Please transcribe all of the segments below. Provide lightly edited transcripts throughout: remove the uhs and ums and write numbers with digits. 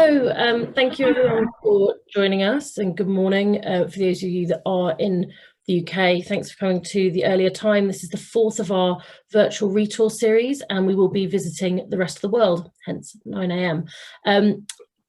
Hello, thank you everyone for joining us, and good morning for those of you that are in the UK. Thanks for coming to the earlier time. This is the fourth of our virtual ReTour series, and we will be visiting the rest of the world, hence 9 AM.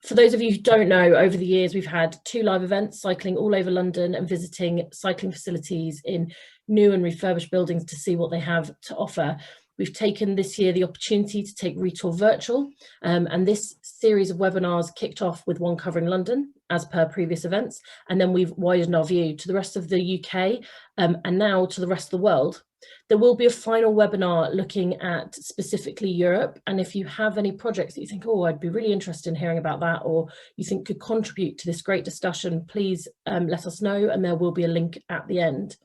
For those of you who don't know, over the years we've had 2 live events cycling all over London and visiting cycling facilities in new and refurbished buildings to see what they have to offer. We've taken this year the opportunity to take ReTour virtual, and this series of webinars kicked off with one covering London, as per previous events, and then we've widened our view to the rest of the UK and now to the rest of the world. There will be a final webinar looking at specifically Europe, and if you have any projects that you think, oh, I'd be really interested in hearing about that, or you think could contribute to this great discussion, please let us know, and there will be a link at the end.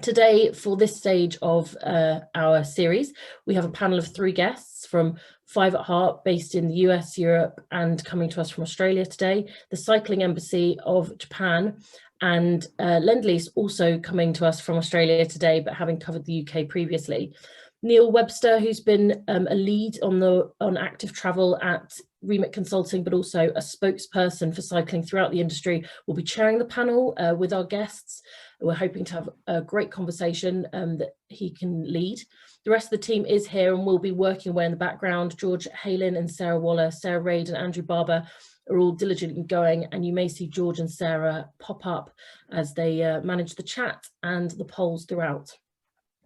Today, for this stage of our series, we have a panel of 3 guests from Five at Heart, based in the US, Europe, and coming to us from Australia today, the Cycling Embassy of Japan, and Lend-Lease, also coming to us from Australia today, but having covered the UK previously. Neil Webster, who's been a lead on active travel at Remit Consulting, but also a spokesperson for cycling throughout the industry, will be chairing the panel with our guests. We're hoping to have a great conversation that he can lead. The rest of the team is here and will be working away in the background. George Halin and Sarah Waller, Sarah Raid and Andrew Barber are all diligently going, and you may see George and Sarah pop up as they manage the chat and the polls throughout.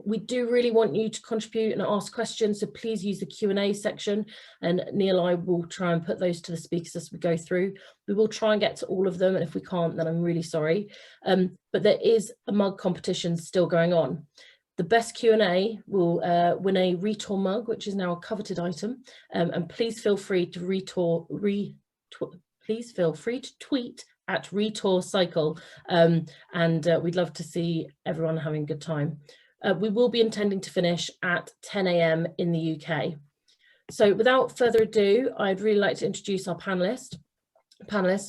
We do really want you to contribute and ask questions, so please use the Q&A section, and Neil and I will try and put those to the speakers as we go through. We will try and get to all of them, and if we can't, then I'm really sorry. But there is a mug competition still going on. The best Q&A will win a ReTour mug, which is now a coveted item, and please feel free to tweet at ReTour Cycle, and we'd love to see everyone having a good time. We will be intending to finish at 10 AM in the UK. So without further ado, I'd really like to introduce our panelists.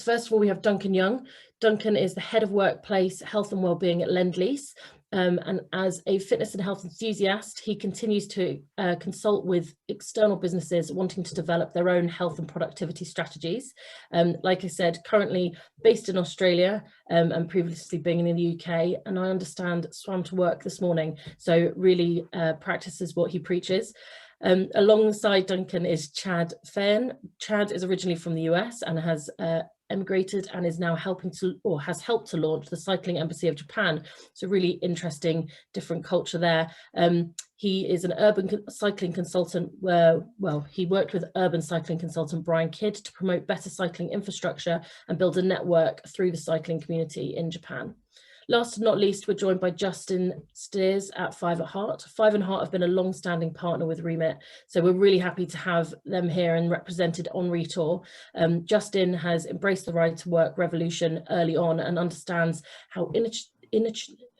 First of all, we have Duncan Young. Duncan is the Head of Workplace Health and Wellbeing at Lend-Lease. And as a fitness and health enthusiast, he continues to consult with external businesses wanting to develop their own health and productivity strategies. Like I said, currently based in Australia and previously being in the UK, and I understand swam to work this morning, so really practices what he preaches. Alongside Duncan is Chad Fairn. Chad is originally from the US and has emigrated and is now has helped to launch the Cycling Embassy of Japan. So really interesting, different culture there. He is an urban cycling consultant where, well, he worked with urban cycling consultant Brian Kidd to promote better cycling infrastructure and build a network through the cycling community in Japan. Last but not least, we're joined by Justin Steers at Five at Heart. Five at Heart have been a long-standing partner with Remit, so we're really happy to have them here and represented on ReTour. Justin has embraced the right to work revolution early on and understands how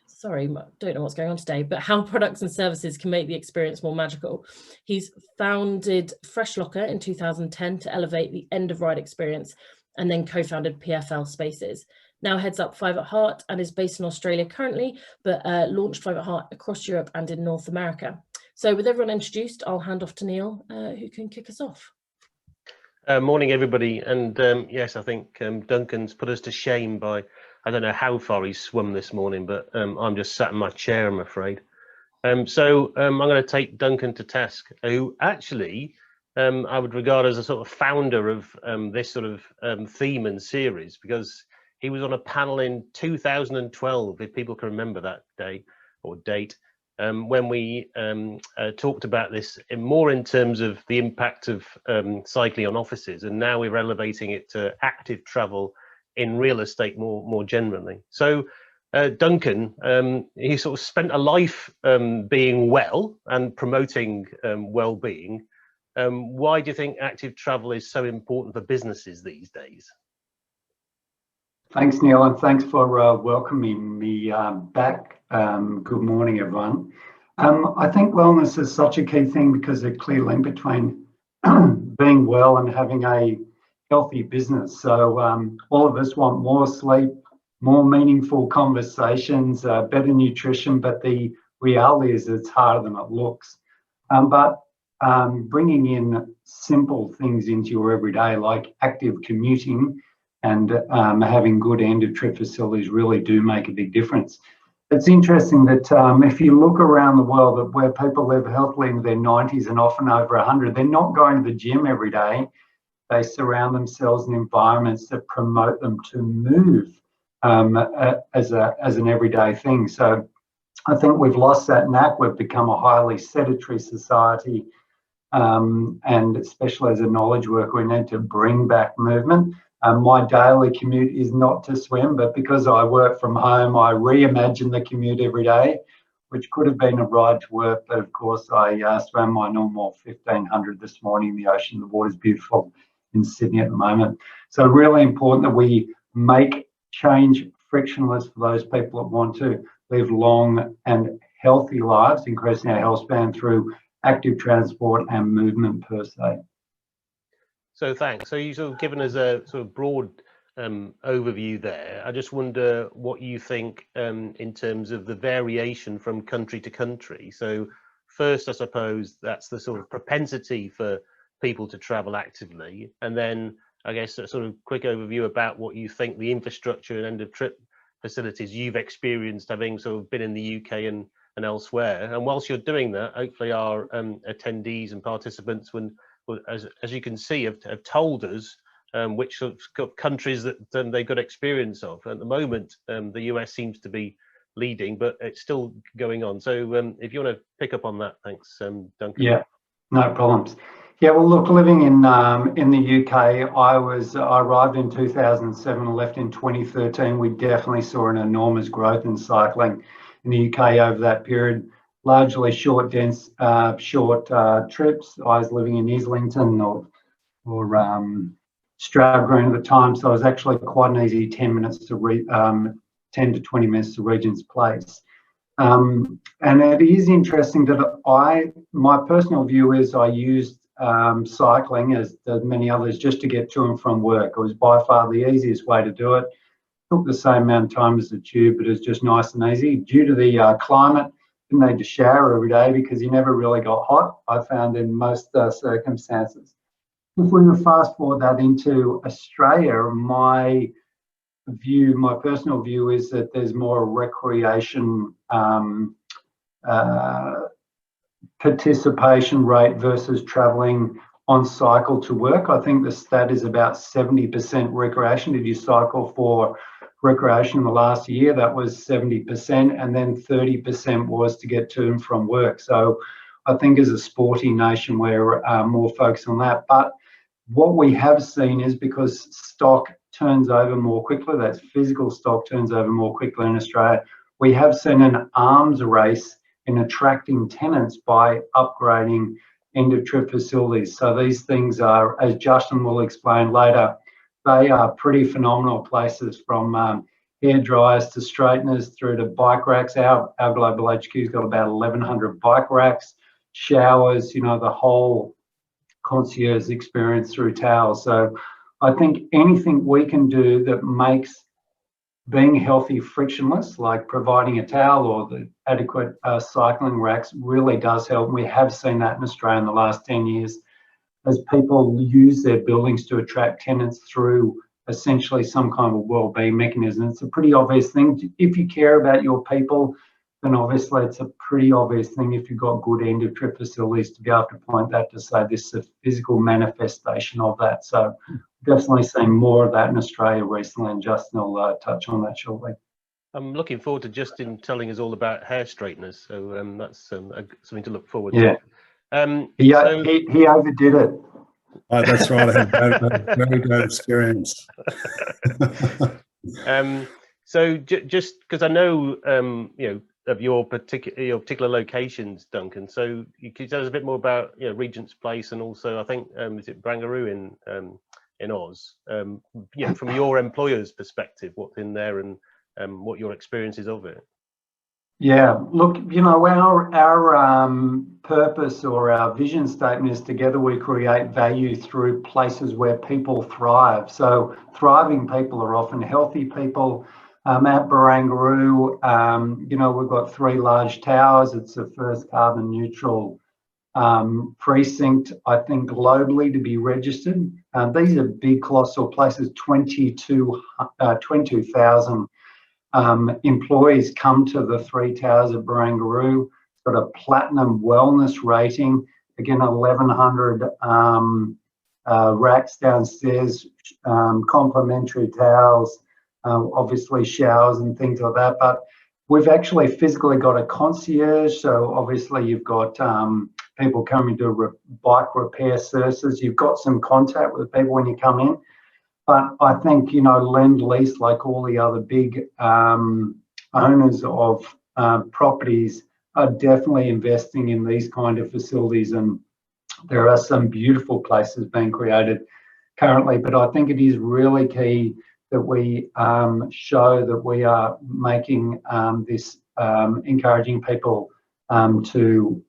sorry, don't know what's going on today, but how products and services can make the experience more magical. He's founded Fresh Locker in 2010 to elevate the end-of-ride experience, and then co-founded PFL Spaces. Now heads up Five at Heart and is based in Australia currently, but launched Five at Heart across Europe and in North America. So with everyone introduced, I'll hand off to Neil, who can kick us off. Morning, everybody. And yes, I think Duncan's put us to shame by, I don't know how far he's swum this morning, but I'm just sat in my chair, I'm afraid. So I'm going to take Duncan to task, who actually I would regard as a sort of founder of this sort of theme and series, because he was on a panel in 2012, if people can remember that day or date, when we talked about this more in terms of the impact of cycling on offices, and now we're elevating it to active travel in real estate more generally. So Duncan, he sort of spent a life being well and promoting well-being. Why do you think active travel is so important for businesses these days? Thanks, Neil, and thanks for welcoming me back. Good morning, everyone. I think wellness is such a key thing because there's a clear link between being well and having a healthy business. So all of us want more sleep, more meaningful conversations, better nutrition, but the reality is it's harder than it looks. But bringing in simple things into your everyday, like active commuting and having good end-of-trip facilities really do make a big difference. It's interesting that if you look around the world at where people live healthily in their 90s and often over 100, they're not going to the gym every day. They surround themselves in environments that promote them to move as an everyday thing. So I think we've lost that knack. We've become a highly sedentary society. And especially as a knowledge worker, we need to bring back movement. My daily commute is not to swim, but because I work from home, I reimagine the commute every day, which could have been a ride to work. But of course, I swam my normal 1500 this morning in the ocean. The water's beautiful in Sydney at the moment. So really important that we make change frictionless for those people that want to live long and healthy lives, increasing our health span through active transport and movement per se. So thanks. So you've sort of given us a sort of broad overview there. I just wonder what you think in terms of the variation from country to country. So first, I suppose that's the sort of propensity for people to travel actively, and then I guess a sort of quick overview about what you think the infrastructure and end-of-trip facilities you've experienced, having sort of been in the UK and elsewhere. And whilst you're doing that, hopefully our attendees and participants, as you can see, have told us which sort of countries that they've got experience of. At the moment, the US seems to be leading, but it's still going on. So if you want to pick up on that, thanks, Duncan. Yeah, no problems. Yeah, well, look, living in the UK, I arrived in 2007 and left in 2013. We definitely saw an enormous growth in cycling in the UK over that period. Largely short trips. I was living in Islington or Stroudgreen at the time, so it was actually quite an easy 10 to 20 minutes to Regent's Place. And it is interesting that my personal view is I used cycling, as many others, just to get to and from work. It was by far the easiest way to do it. Took the same amount of time as the tube, but it's just nice and easy. Due to the climate, didn't need to shower every day because you never really got hot, I found, in most circumstances. If we were fast forward that into Australia, my personal view is that there's more recreation participation rate versus travelling on cycle to work. I think the stat is about 70% recreation. Did you cycle for recreation in the last year? That was 70%, and then 30% was to get to and from work. So I think as a sporty nation, we're more focused on that. But what we have seen is, because stock turns over more quickly, that's physical stock turns over more quickly in Australia, we have seen an arms race in attracting tenants by upgrading end-of-trip facilities. So these things are, as Justin will explain later, they are pretty phenomenal places, from hair dryers to straighteners through to bike racks. Our global HQ's got about 1,100 bike racks, showers, the whole concierge experience through towels. So I think anything we can do that makes being healthy frictionless, like providing a towel or the adequate cycling racks, really does help. And we have seen that in Australia in the last 10 years, as people use their buildings to attract tenants through essentially some kind of wellbeing mechanism. It's a pretty obvious thing. If you care about your people, then obviously it's a pretty obvious thing, if you've got good end-of-trip facilities, to be able to point that to say this is a physical manifestation of that. So definitely seeing more of that in Australia recently, and Justin will touch on that shortly. I'm looking forward to Justin telling us all about hair straighteners, so that's something to look forward to. He overdid it. Oh, that's right. I have very great experience. So just because I know, of your particular locations, Duncan. So you could tell us a bit more about Regent's Place, and also I think is it Barangaroo in Oz. From your employer's perspective, what's in there and what your experience is of it. Yeah, look, our purpose or our vision statement is, together we create value through places where people thrive. So thriving people are often healthy people. At Barangaroo, we've got 3 large towers. It's the first carbon neutral precinct, I think, globally to be registered. These are big, colossal places. 22,000 employees come to the Three Towers of Barangaroo. It's got a platinum wellness rating. Again, 1,100 racks downstairs, complimentary towels, obviously showers and things like that. But we've actually physically got a concierge. So obviously you've got people coming to bike repair services. You've got some contact with people when you come in. But I think, Lend Lease, like all the other big owners of properties, are definitely investing in these kind of facilities. And there are some beautiful places being created currently. But I think it is really key that we show that we are making this, encouraging people to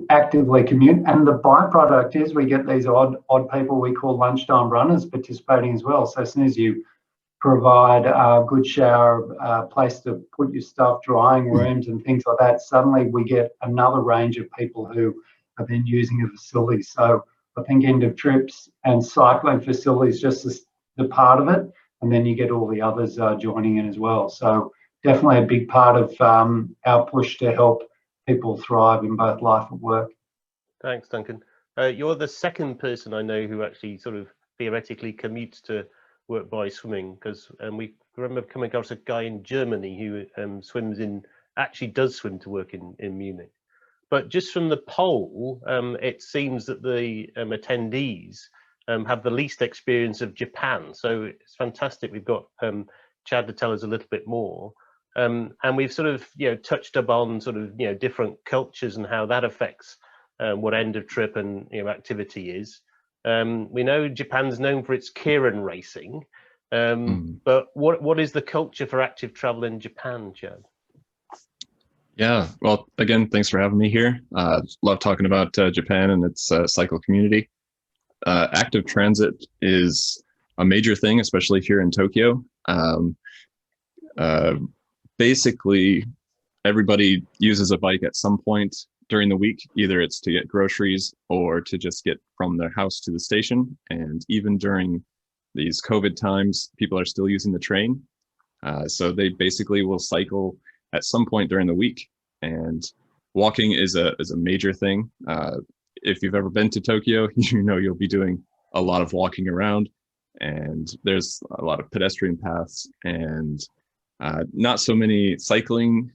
actively commute. And the byproduct is we get these odd people we call lunchtime runners participating as well. So as soon as you provide a good shower, a place to put your stuff, drying rooms and things like that, suddenly we get another range of people who are then using the facility. So I think end of trips and cycling facilities just the part of it, and then you get all the others joining in as well. So definitely a big part of our push to help people thrive in both life and work. Thanks, Duncan. You're the second person I know who actually sort of theoretically commutes to work by swimming, because we remember coming across a guy in Germany who actually does swim to work in Munich. But just from the poll, it seems that the attendees have the least experience of Japan. So it's fantastic. We've got Chad to tell us a little bit more. And we've sort of, touched upon sort of, different cultures and how that affects what end of trip and activity is. We know Japan's known for its Keirin racing, but what is the culture for active travel in Japan, Chad? Yeah, well, again, thanks for having me here. Love talking about Japan and its cycle community. Active transit is a major thing, especially here in Tokyo. Basically, everybody uses a bike at some point during the week. Either it's to get groceries or to just get from their house to the station. And even during these COVID times, people are still using the train. So they basically will cycle at some point during the week. And walking is a major thing. If you've ever been to Tokyo, you'll be doing a lot of walking around, and there's a lot of pedestrian paths and not so many cycling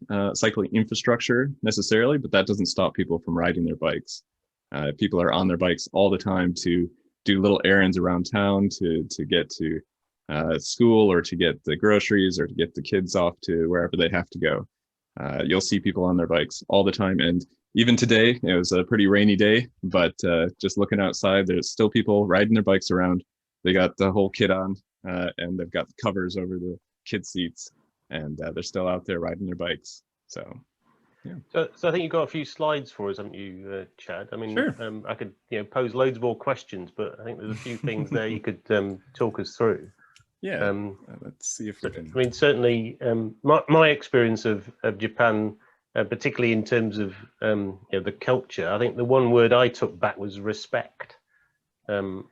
infrastructure necessarily, but that doesn't stop people from riding their bikes. People are on their bikes all the time to do little errands around town, to get to school, or to get the groceries, or to get the kids off to wherever they have to go. You'll see people on their bikes all the time. And even today, it was a pretty rainy day, but just looking outside, there's still people riding their bikes around. They got the whole kit on, and they've got the covers over the kid seats, and they're still out there riding their bikes. So, yeah. So I think you've got a few slides for us, haven't you, Chad? I mean, sure. I could pose loads more questions, but I think there's a few things there you could talk us through. Yeah, let's see if we can. I mean, certainly, my experience of Japan, particularly in terms of the culture, I think the one word I took back was respect. And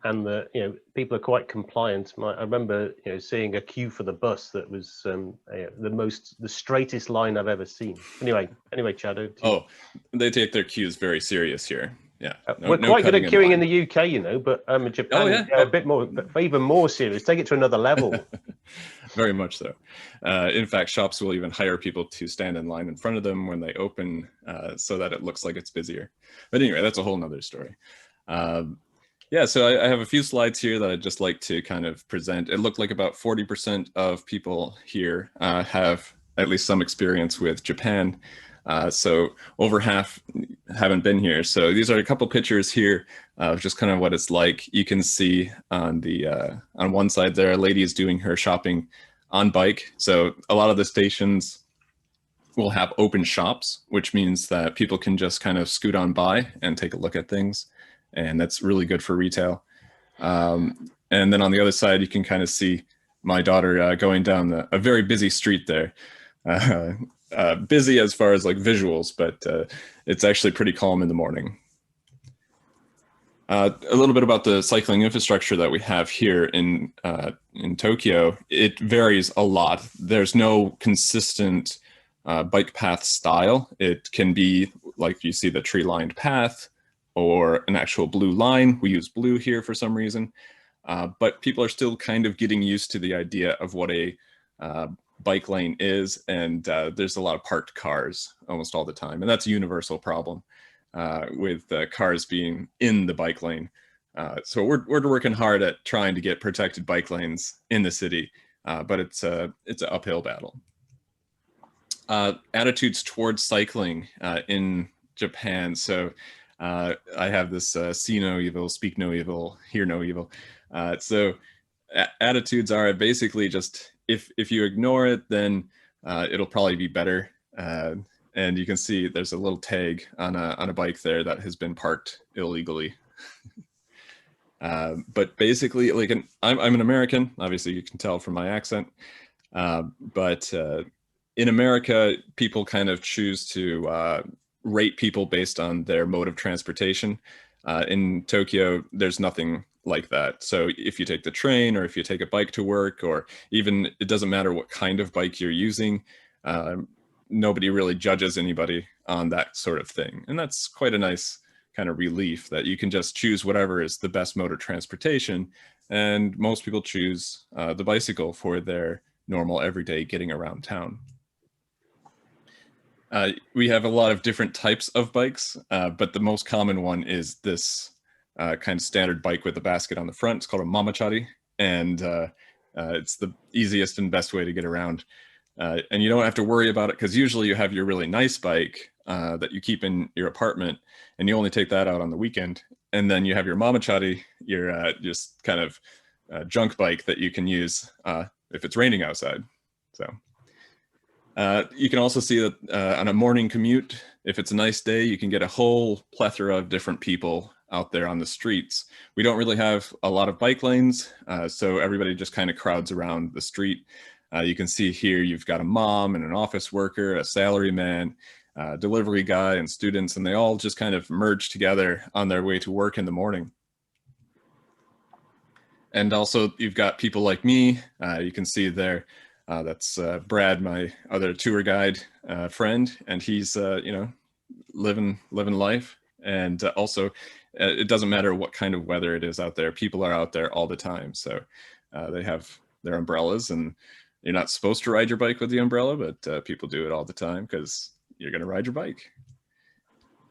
people are quite compliant. I remember seeing a queue for the bus that was the straightest line I've ever seen. Anyway, Chad. Oh, they take their queues very serious here. Yeah, we're quite good at queuing in the UK, but Japan, a bit more, even more serious. Take it to another level. Very much so. In fact, shops will even hire people to stand in line in front of them when they open, so that it looks like it's busier. But anyway, that's a whole nother story. Yeah, so I have a few slides here that I'd just like to kind of present. It looked like about 40% of people here have at least some experience with Japan. So over half haven't been here. So these are a couple pictures here of just kind of what it's like. You can see on the on one side there, a lady is doing her shopping on bike. So a lot of the stations will have open shops, which means that people can just kind of scoot on by and take a look at things. And that's really good for retail. And then on the other side, you can kind of see my daughter going down a very busy street there. Busy as far as like visuals, but it's actually pretty calm in the morning. A little bit about the cycling infrastructure that we have here in Tokyo. It varies a lot. There's no consistent bike path style. It can be like you see the tree-lined path or an actual blue line. We use blue here for some reason, but people are still kind of getting used to the idea of what a bike lane is, and there's a lot of parked cars almost all the time, and that's a universal problem. With cars being in the bike lane. So we're working hard at trying to get protected bike lanes in the city, but it's an uphill battle. Attitudes towards cycling in Japan. So I have this see no evil, speak no evil, hear no evil. So attitudes are basically just, if you ignore it, then it'll probably be better. And you can see there's a little tag on a bike there that has been parked illegally. But basically, like I'm an American, obviously you can tell from my accent. But in America, people kind of choose to rate people based on their mode of transportation. In Tokyo, there's nothing like that. So if you take the train, or if you take a bike to work, or even, it doesn't matter what kind of bike you're using, nobody really judges anybody on that sort of thing. And that's quite a nice kind of relief, that you can just choose whatever is the best mode of transportation. And most people choose the bicycle for their normal everyday getting around town. We have a lot of different types of bikes, but the most common one is this kind of standard bike with a basket on the front. It's called a mamachari, and it's the easiest and best way to get around. And you don't have to worry about it, because usually you have your really nice bike that you keep in your apartment, and you only take that out on the weekend. And then you have your mamachari, your just kind of junk bike that you can use if it's raining outside. So you can also see that on a morning commute, if it's a nice day, you can get a whole plethora of different people out there on the streets. We don't really have a lot of bike lanes, so everybody just kind of crowds around the street. You can see here you've got a mom and an office worker, a salaryman, delivery guy, and students, and they all just kind of merge together on their way to work in the morning. And also you've got people like me. You can see there, that's Brad, my other tour guide friend, and he's you know, living life. And also it doesn't matter what kind of weather it is out there, people are out there all the time. So they have their umbrellas, and you're not supposed to ride your bike with the umbrella, but people do it all the time because you're going to ride your bike.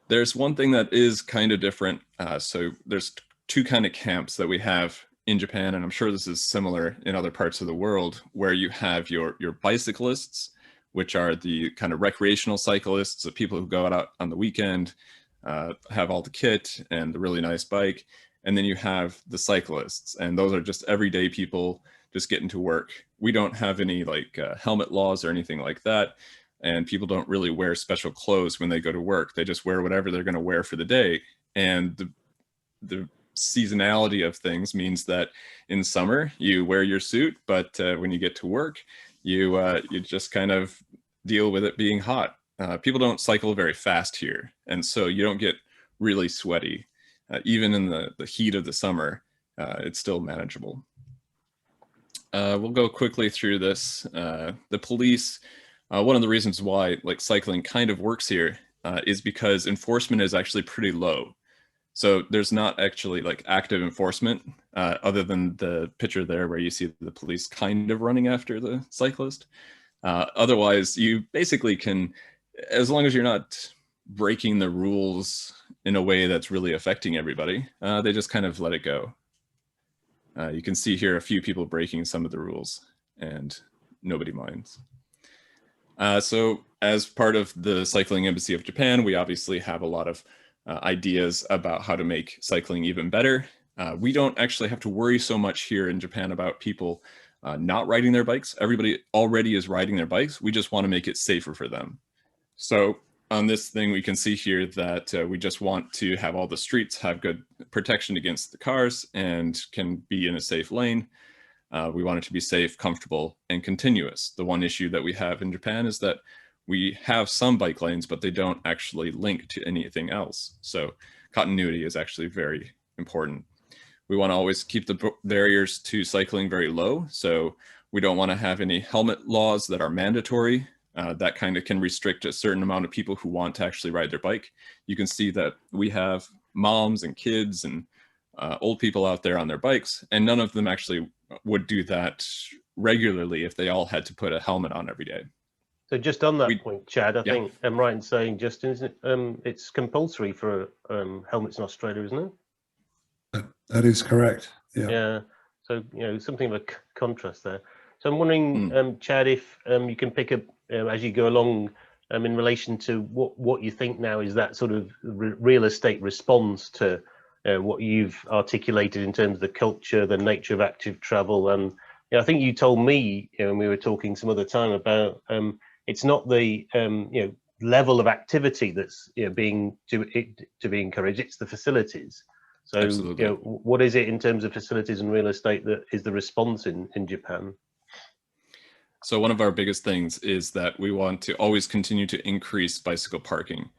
There's one thing that is kind of different. So there's two kind of camps that we have in Japan, and I'm sure this is similar in other parts of the world, where you have your bicyclists, which are the kind of recreational cyclists, the people who go out on the weekend, have all the kit and the really nice bike. And then you have the cyclists, and those are just everyday people just getting to work. We don't have any like helmet laws or anything like that. And people don't really wear special clothes when they go to work. They just wear whatever they're going to wear for the day. And the seasonality of things means that in summer you wear your suit, but when you get to work, you just kind of deal with it being hot. People don't cycle very fast here, and so you don't get really sweaty. Even in the heat of the summer, it's still manageable. We'll go quickly through this. The police, one of the reasons why like cycling kind of works here is because enforcement is actually pretty low. So there's not actually like active enforcement other than the picture there where you see the police kind of running after the cyclist. Otherwise, you basically can, as long as you're not breaking the rules in a way that's really affecting everybody, they just kind of let it go. You can see here a few people breaking some of the rules, and nobody minds. So as part of the Cycling Embassy of Japan, we obviously have a lot of ideas about how to make cycling even better. We don't actually have to worry so much here in Japan about people not riding their bikes. Everybody already is riding their bikes. We just want to make it safer for them. So on this thing, we can see here that we just want to have all the streets have good protection against the cars and can be in a safe lane. We want it to be safe, comfortable, and continuous. The one issue that we have in Japan is that we have some bike lanes, but they don't actually link to anything else. So continuity is actually very important. We want to always keep the barriers to cycling very low. So we don't want to have any helmet laws that are mandatory. That kind of can restrict a certain amount of people who want to actually ride their bike. You can see that we have moms and kids and old people out there on their bikes, and none of them actually would do that regularly if they all had to put a helmet on every day. So just on that point, Chad, I yeah. think I'm right in saying, Justin, isn't it, it's compulsory for helmets in Australia, isn't it? That is correct. Yeah. Yeah. So, you know, something of a contrast there. So I'm wondering, Chad, if you can pick up as you go along in relation to what you think now is that sort of real estate response to what you've articulated in terms of the culture, the nature of active travel. And you know, I think you told me, you know, when we were talking some other time about it's not the you know, level of activity that's, you know, being to be encouraged, it's the facilities. So Absolutely. you know, what is it in terms of facilities and real estate that is the response in Japan? So one of our biggest things is that we want to always continue to increase bicycle parking.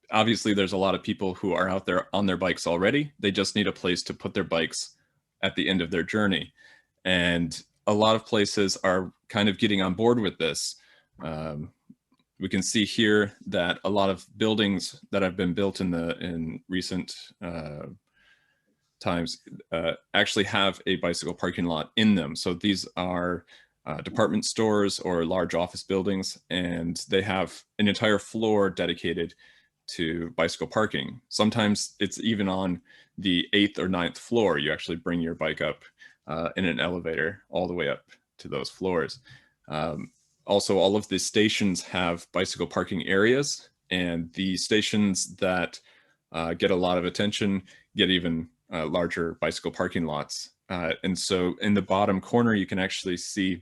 Obviously, there's a lot of people who are out there on their bikes already. They just need a place to put their bikes at the end of their journey. And a lot of places are kind of getting on board with this. We can see here that a lot of buildings that have been built in recent times actually have a bicycle parking lot in them. So these are department stores or large office buildings, and they have an entire floor dedicated to bicycle parking. Sometimes it's even on the 8th or 9th floor. You actually bring your bike up in an elevator all the way up to those floors. Also, all of the stations have bicycle parking areas, and the stations that get a lot of attention get even larger bicycle parking lots. And so in the bottom corner, you can actually see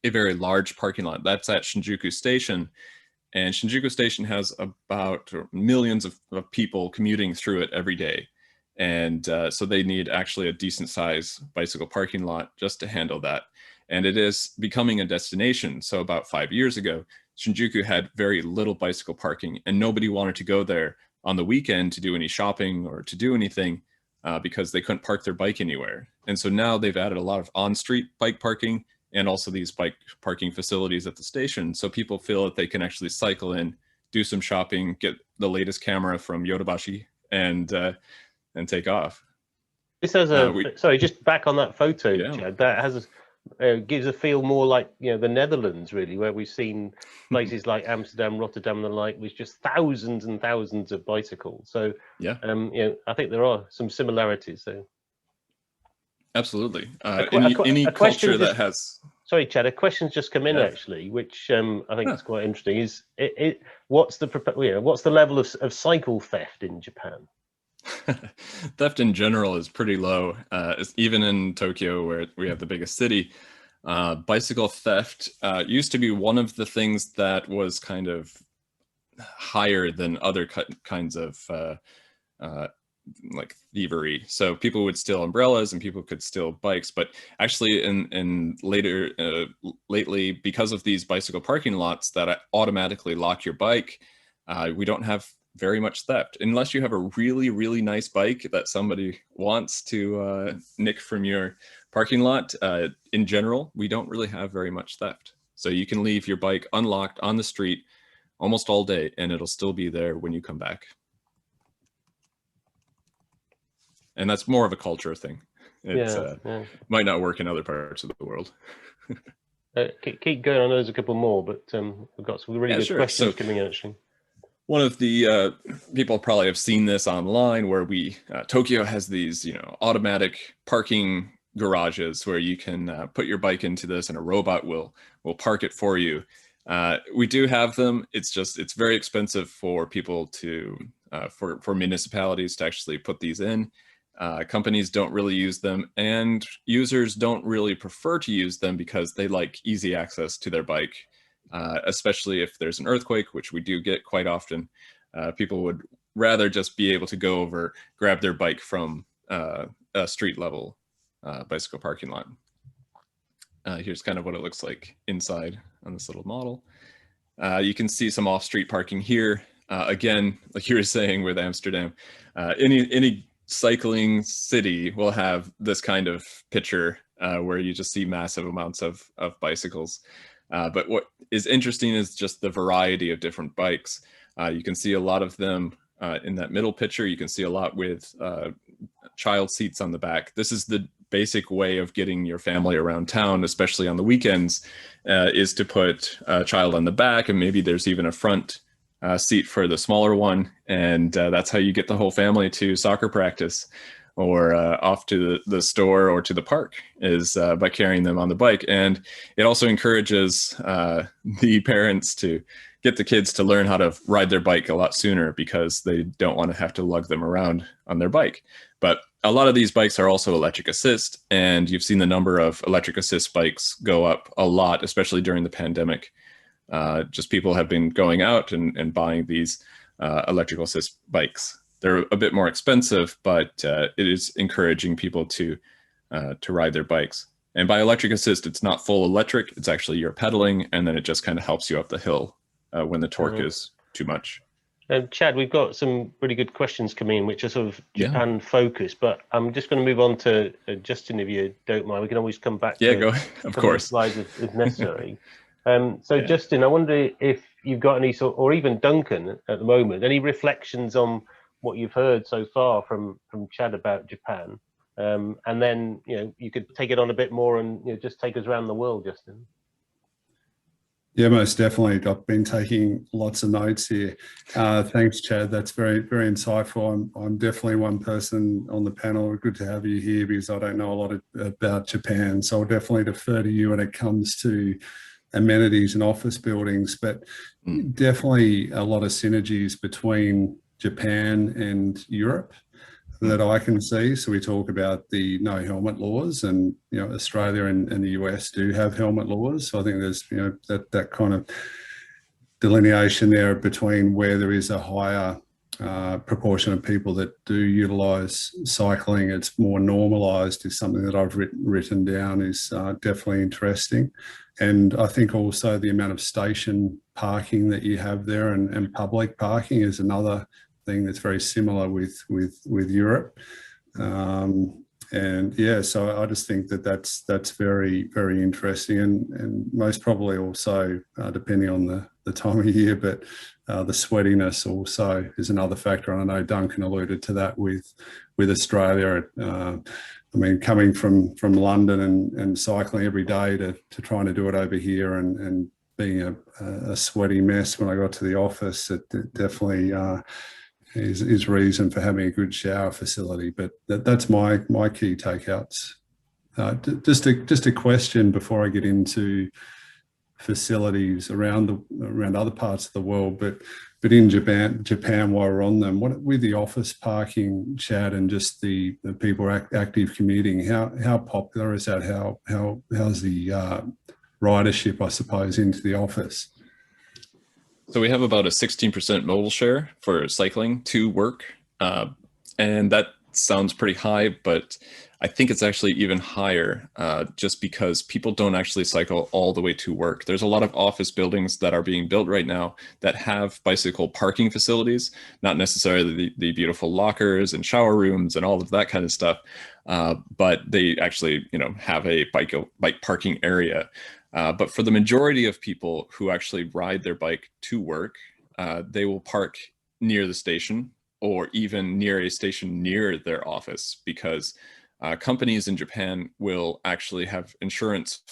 a very large parking lot. That's at Shinjuku Station. And Shinjuku Station has about millions of people commuting through it every day. And so they need actually a decent size bicycle parking lot just to handle that. And it is becoming a destination. So about 5 years ago, Shinjuku had very little bicycle parking, and nobody wanted to go there on the weekend to do any shopping or to do anything because they couldn't park their bike anywhere. And so now they've added a lot of on-street bike parking and also these bike parking facilities at the station. So people feel that they can actually cycle in, do some shopping, get the latest camera from Yodobashi, and take off. This has sorry, just back on that photo, yeah. Chad, that has gives a feel more like, you know, the Netherlands, really, where we've seen places like Amsterdam, Rotterdam, and the like, with just thousands and thousands of bicycles. So, yeah, you know, I think there are some similarities. So, absolutely, any culture that has. Sorry, Chad, a question's just come in actually, which I think is quite interesting. Is what's the level of cycle theft in Japan? Theft in general is pretty low, even in Tokyo, where we have the biggest city. Bicycle theft used to be one of the things that was kind of higher than other kinds of like thievery. So people would steal umbrellas and people could steal bikes, but actually lately, because of these bicycle parking lots that automatically lock your bike, we don't have very much theft, unless you have a really, really nice bike that somebody wants to nick from your parking lot. In general, we don't really have very much theft. So you can leave your bike unlocked on the street almost all day, and it'll still be there when you come back. And that's more of a culture thing. It might not work in other parts of the world. Keep going. I know there's a couple more, but we've got some really good questions coming in, actually. One of the people probably have seen this online, where Tokyo has these, you know, automatic parking garages where you can put your bike into this and a robot will park it for you. We do have them. It's very expensive for people to for municipalities to actually put these in. Companies don't really use them, and users don't really prefer to use them because they like easy access to their bike. Especially if there's an earthquake, which we do get quite often. People would rather just be able to go over, grab their bike from a street level bicycle parking lot. Here's kind of what it looks like inside on this little model. You can see some off-street parking here. Again, like you were saying with Amsterdam, any cycling city will have this kind of picture where you just see massive amounts of bicycles. But what is interesting is just the variety of different bikes. You can see a lot of them in that middle picture. You can see a lot with child seats on the back. This is the basic way of getting your family around town, especially on the weekends, is to put a child on the back, and maybe there's even a front seat for the smaller one. And that's how you get the whole family to soccer practice or off to the store or to the park, is by carrying them on the bike. And it also encourages the parents to get the kids to learn how to ride their bike a lot sooner, because they don't want to have to lug them around on their bike. But a lot of these bikes are also electric assist, and you've seen the number of electric assist bikes go up a lot, especially during the pandemic. Just people have been going out and buying these electrical assist bikes. They're a bit more expensive, but it is encouraging people to ride their bikes. And by electric assist, it's not full electric. It's actually you're pedaling, and then it just kind of helps you up the hill when the torque is too much. Chad, we've got some really good questions coming in, which are sort of Japan focused, but I'm just going to move on to Justin, if you don't mind. We can always come back to go, of course, slides if necessary. Justin, I wonder if you've got any or even Duncan at the moment, any reflections on what you've heard so far from Chad about Japan, and then you could take it on a bit more and just take us around the world, Justin. Yeah, most definitely. I've been taking lots of notes here. Thanks, Chad. That's very, very insightful. I'm definitely one person on the panel. Good to have you here, because I don't know a lot about Japan. So I'll definitely defer to you when it comes to amenities and office buildings, but definitely a lot of synergies between Japan and Europe that I can see. So we talk about the no helmet laws, and Australia and the US do have helmet laws. So I think there's that kind of delineation there between where there is a higher proportion of people that do utilize cycling. It's more normalized is something that I've written down, is definitely interesting. And I think also the amount of station parking that you have there and public parking is another thing that's very similar with Europe. And yeah, so I just think that that's very, very interesting, and most probably also depending on the time of year, but the sweatiness also is another factor. And I know Duncan alluded to that with Australia. I mean, coming from London and cycling every day to trying to do it over here and being a sweaty mess when I got to the office, it definitely is reason for having a good shower facility. But that's my key takeouts. Just a question before I get into facilities around other parts of the world, but in Japan, while we're on them, what with the office parking, Chad, and just the people active commuting, how popular is that? How's the ridership, I suppose, into the office? So we have about a 16% mobile share for cycling to work. And that sounds pretty high, but I think it's actually even higher just because people don't actually cycle all the way to work. There's a lot of office buildings that are being built right now that have bicycle parking facilities, not necessarily the beautiful lockers and shower rooms and all of that kind of stuff, but they actually have a bike parking area. But for the majority of people who actually ride their bike to work, they will park near the station or even near a station near their office, because companies in Japan will actually have insurance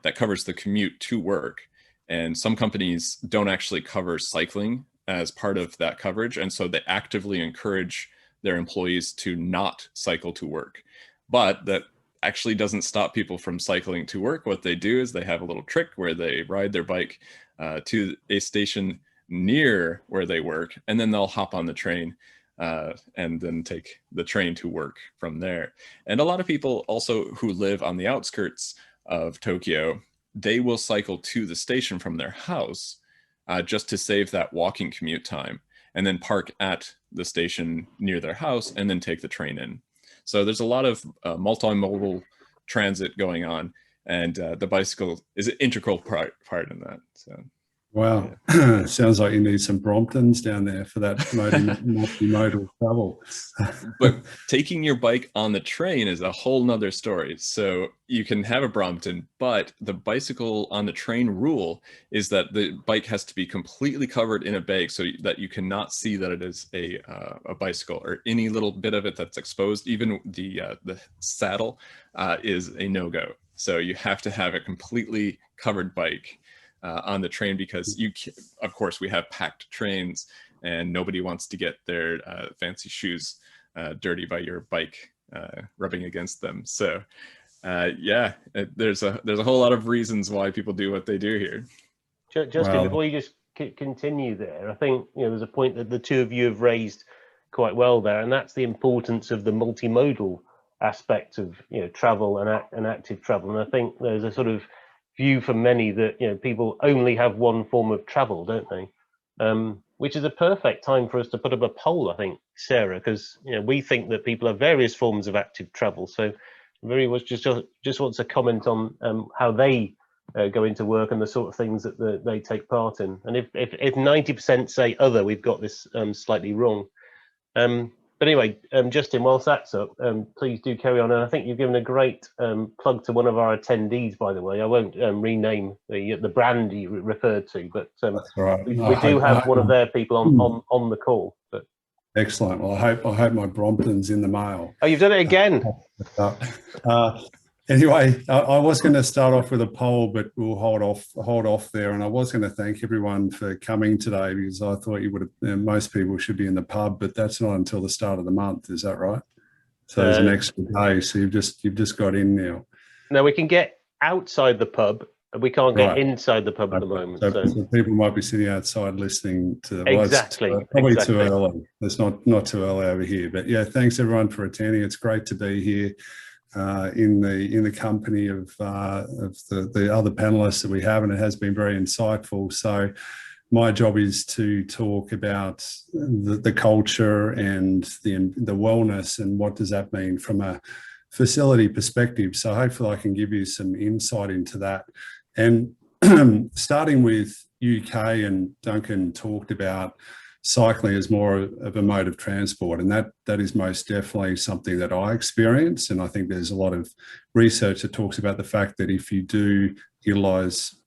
that covers the commute to work. And some companies don't actually cover cycling as part of that coverage. And so they actively encourage their employees to not cycle to work. But that actually doesn't stop people from cycling to work. What they do is they have a little trick where they ride their bike to a station near where they work, and then they'll hop on the train and then take the train to work from there. And a lot of people also who live on the outskirts of Tokyo, they will cycle to the station from their house just to save that walking commute time, and then park at the station near their house and then take the train in. So there's a lot of multimodal transit going on, and the bicycle is an integral part in that. So Wow. Sounds like you need some Bromptons down there for that multimodal travel. But taking your bike on the train is a whole nother story. So you can have a Brompton, but the bicycle on the train rule is that the bike has to be completely covered in a bag so that you cannot see that it is a bicycle, or any little bit of it that's exposed. Even the saddle is a no-go. So you have to have a completely covered bike on the train, because of course, we have packed trains and nobody wants to get their fancy shoes dirty by your bike rubbing against them. So yeah, there's a whole lot of reasons why people do what they do here. Justin, before you just continue there, I think there's a point that the two of you have raised quite well there, and that's the importance of the multimodal aspect of travel and active travel. And I think there's a sort of view for many that people only have one form of travel, don't they? Which is a perfect time for us to put up a poll, I think, Sarah, because we think that people have various forms of active travel. So very much just wants to comment on how they go into work and the sort of things that they take part in. And if 90% say other, we've got this slightly wrong. But anyway, Justin, whilst that's up, please do carry on. And I think you've given a great plug to one of our attendees, by the way. I won't rename the brand you referred to, but That's right. we do have one of their people on the call. But excellent. Well, I hope my Brompton's in the mail. Oh, you've done it again. Anyway, I was going to start off with a poll, but we'll hold off there. And I was going to thank everyone for coming today, because I thought you would have, most people should be in the pub, but that's not until the start of the month. Is that right? So there's an extra day. So you've just got in now. No, we can get outside the pub. We can't get inside the pub at the moment. So people might be sitting outside listening to the exactly. Probably too early. It's not too early over here. But yeah, thanks everyone for attending. It's great to be here. In the company of the other panelists that we have, and it has been very insightful. So my job is to talk about the culture and the wellness, and what does that mean from a facility perspective. So hopefully I can give you some insight into that. And starting with UK, and Duncan talked about cycling as more of a mode of transport, and that is most definitely something that I experience. And I think there's a lot of research that talks about the fact that if you do utilise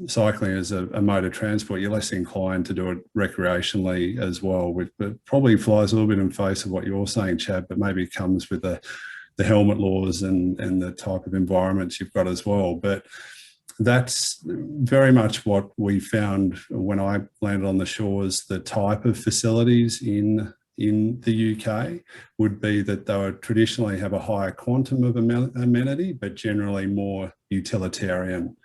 cycling as a mode of transport, you're less inclined to do it recreationally as well, which probably flies a little bit in the face of what you're saying, Chad, but maybe it comes with the helmet laws and the type of environments you've got as well. But that's very much what we found when I landed on the shores. The type of facilities in the UK would be that they would traditionally have a higher quantum of amenity, but generally more utilitarian.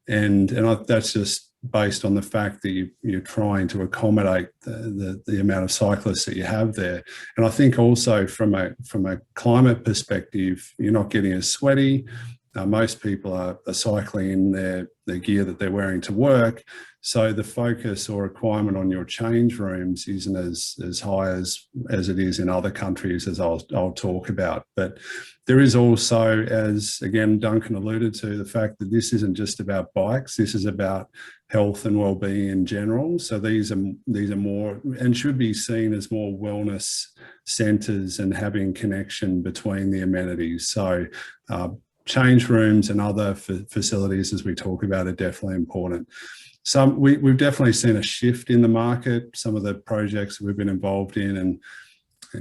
And that's just based on the fact that you're trying to accommodate the amount of cyclists that you have there. And I think also from a climate perspective, you're not getting as sweaty. Most people are cycling in their gear that they're wearing to work. So the focus or requirement on your change rooms isn't as high as it is in other countries, as I'll talk about. But there is also, as again Duncan alluded to, the fact that this isn't just about bikes. This is about health and well-being in general. So these are more, and should be seen as more wellness centres and having connection between the amenities. So change rooms and other facilities, as we talk about, are definitely important. We've definitely seen a shift in the market. Some of the projects that we've been involved in, and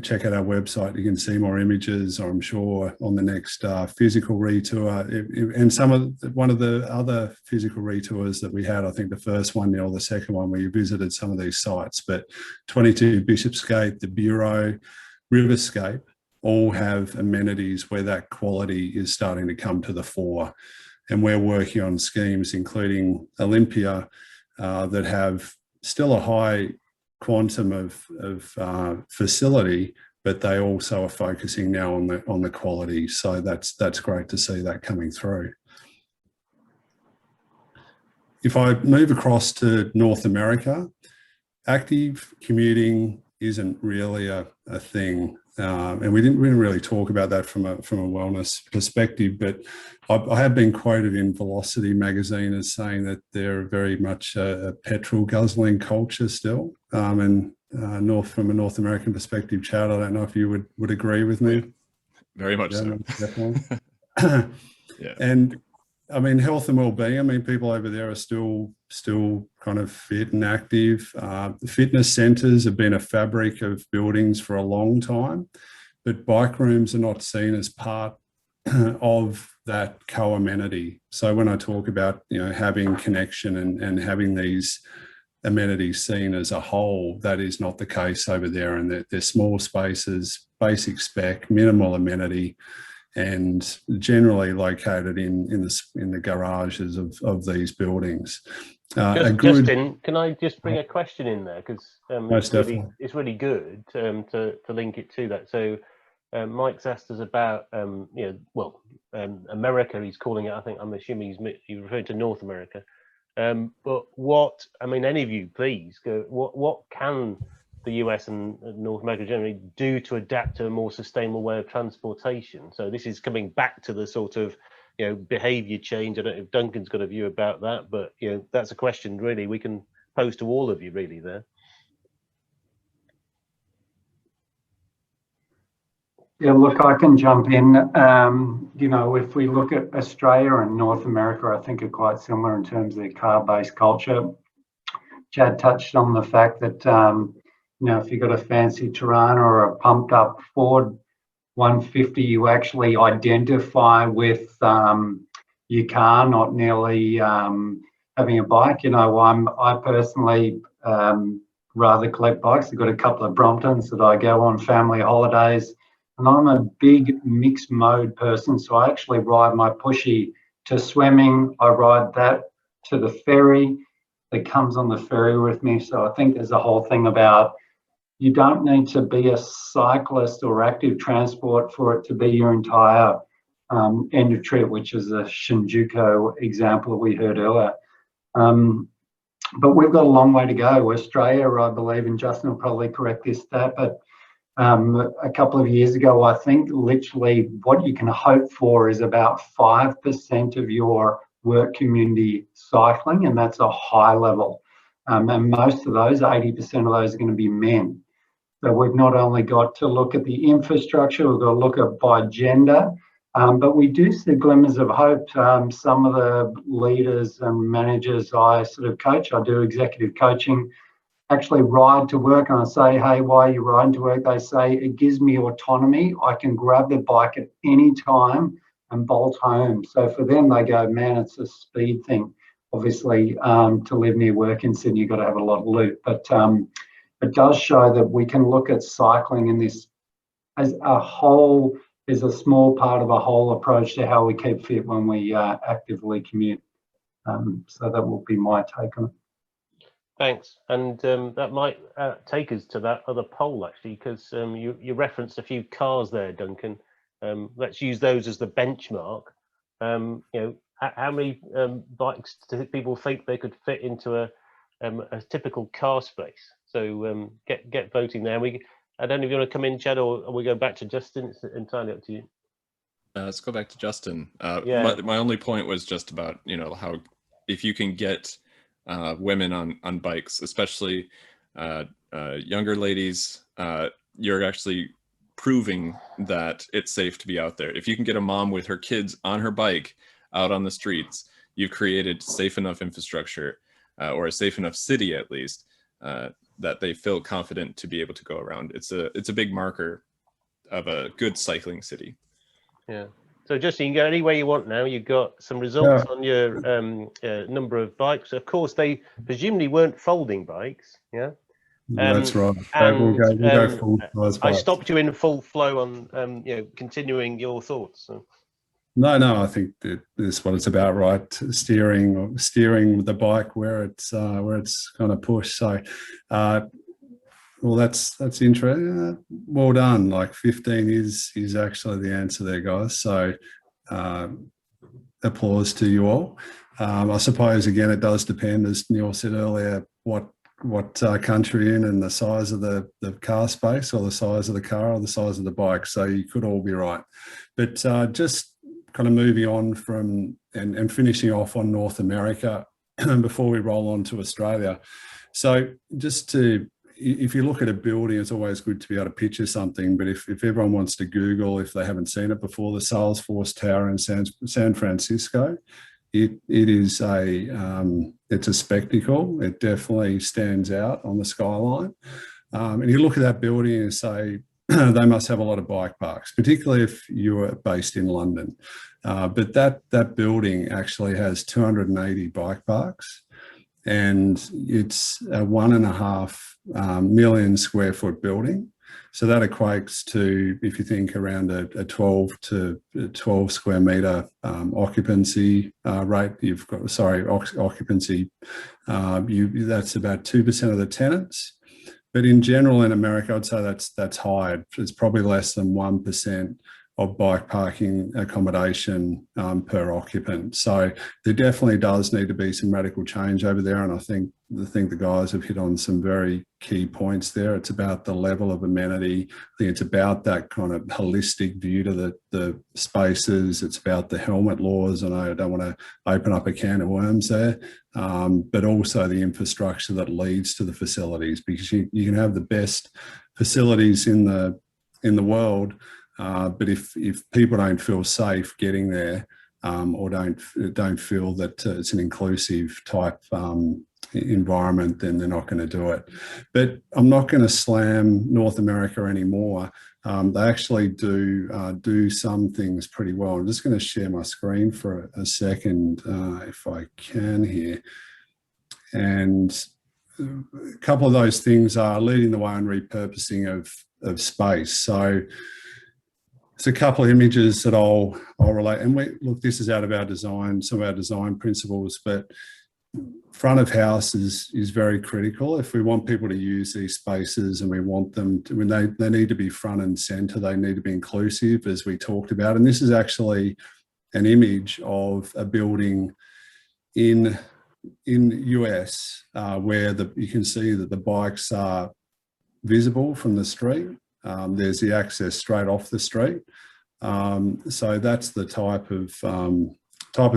check out our website, you can see more images, I'm sure, on the next physical ReTour. And one of the other physical ReTours that we had, I think the first one or the second one, where you visited some of these sites, but 22 Bishopsgate, the Bureau, Riverscape, all have amenities where that quality is starting to come to the fore. And we're working on schemes, including Olympia, that have still a high quantum of facility, but they also are focusing now on the quality. So that's great to see that coming through. If I move across to North America, active commuting isn't really a thing and we didn't really talk about that from a wellness perspective, but I have been quoted in Velocity magazine as saying that they're very much a petrol guzzling culture still. And from a North American perspective, Chad, I don't know if you would agree with me. Very much so. Definitely. Yeah. And I mean, health and well-being. I mean, people over there are still kind of fit and active. The fitness centres have been a fabric of buildings for a long time, but bike rooms are not seen as part of that co-amenity. So when I talk about, you know, having connection and having these amenities seen as a whole, that is not the case over there. And they're small spaces, basic spec, minimal amenity, and generally located in the garages of these buildings. Justin, can I just bring a question in there, because it's really good to link it to that. So Mike's asked us about America. He's calling it. I think I'm assuming he's referring to North America. But what, I mean, any of you, please go. What can the US and North America generally do to adapt to a more sustainable way of transportation? So this is coming back to the sort of, you know, behaviour change. I don't know if Duncan's got a view about that, but, you know, that's a question really we can pose to all of you really there. Yeah, look, I can jump in. You know, if we look at Australia and North America, I think are quite similar in terms of their car-based culture. Chad touched on the fact that, you know, if you've got a fancy Tirana or a pumped up Ford 150, you actually identify with your car, not merely having a bike. You know, I personally rather collect bikes. I've got a couple of Bromptons that I go on family holidays, and I'm a big mixed mode person. So I actually ride my pushy to swimming. I ride that to the ferry that comes on the ferry with me. So I think there's a whole thing about, you don't need to be a cyclist or active transport for it to be your entire end of trip, which is a Shinjuku example that we heard earlier. But we've got a long way to go. Australia, I believe, and Justin will probably correct this stat, but a couple of years ago, I think literally what you can hope for is about 5% of your work community cycling, and that's a high level. And most of those, 80% of those are going to be men. So we've not only got to look at the infrastructure, we've got to look at by gender, but we do see glimmers of hope. Some of the leaders and managers I sort of coach, I do executive coaching, actually ride to work, and I say, hey, why are you riding to work? They say, it gives me autonomy. I can grab the bike at any time and bolt home. So for them, they go, man, it's a speed thing. Obviously, to live near work in Sydney, you've got to have a lot of loot. But it does show that we can look at cycling in this as a whole, is a small part of a whole approach to how we keep fit when we actively commute. So that will be my take on it. Thanks, and that might take us to that other poll actually, because you referenced a few cars there, Duncan. Let's use those as the benchmark. You know, how many bikes do people think they could fit into a typical car space? So get voting there. I don't know if you want to come in, Chad, or we go back to Justin. It's entirely up to you. Let's go back to Justin. Yeah. My only point was just about, you know, how if you can get women on bikes, especially younger ladies, you're actually proving that it's safe to be out there. If you can get a mom with her kids on her bike out on the streets, you've created safe enough infrastructure or a safe enough city at least that they feel confident to be able to go around. It's a big marker of a good cycling city. Yeah. So Justin, you can go any way you want now. You've got some results on your number of bikes. Of course, they presumably weren't folding bikes. Yeah. That's right. And we'll go full size I bikes. stopped you in full flow on you know, continuing your thoughts. So. No, I think that is what it's about, right? Steering the bike where it's kind of pushed. So, well, that's interesting. Well done. Like 15 is actually the answer there, guys. So, applause to you all. I suppose again, it does depend, as Neil said earlier, what country you're in and the size of the car space, or the size of the car, or the size of the bike. So you could all be right. But just kind of moving on from and finishing off on North America before we roll on to Australia. So just to, if you look at a building, it's always good to be able to picture something, but if everyone wants to Google, if they haven't seen it before, the Salesforce Tower in San Francisco, it's a spectacle. It definitely stands out on the skyline. And you look at that building and say, they must have a lot of bike parks, particularly if you're based in London. But that building actually has 280 bike parks, and it's a 1.5 million square foot building. So that equates to, if you think around a 12 square metre occupancy rate, occupancy, that's about 2% of the tenants. But in general in America, I'd say that's high. It's probably less than 1% of bike parking accommodation per occupant. So there definitely does need to be some radical change over there. And I think the guys have hit on some very key points there. It's about the level of amenity. I think it's about that kind of holistic view to the spaces. It's about the helmet laws. And I don't want to open up a can of worms there, but also the infrastructure that leads to the facilities, because you can have the best facilities in the world, but if people don't feel safe getting there, or don't feel that it's an inclusive type environment, then they're not going to do it. But I'm not going to slam North America anymore. They actually do some things pretty well. I'm just going to share my screen for a second, if I can here. And a couple of those things are leading the way on repurposing of space. So it's a couple of images that I'll relate. And look, this is out of our design, some of our design principles, but front of house is very critical. If we want people to use these spaces, and we want them to, when they need to be front and center, they need to be inclusive, as we talked about. And this is actually an image of a building in US where you can see that the bikes are visible from the street. There's the access straight off the street. So that's the type of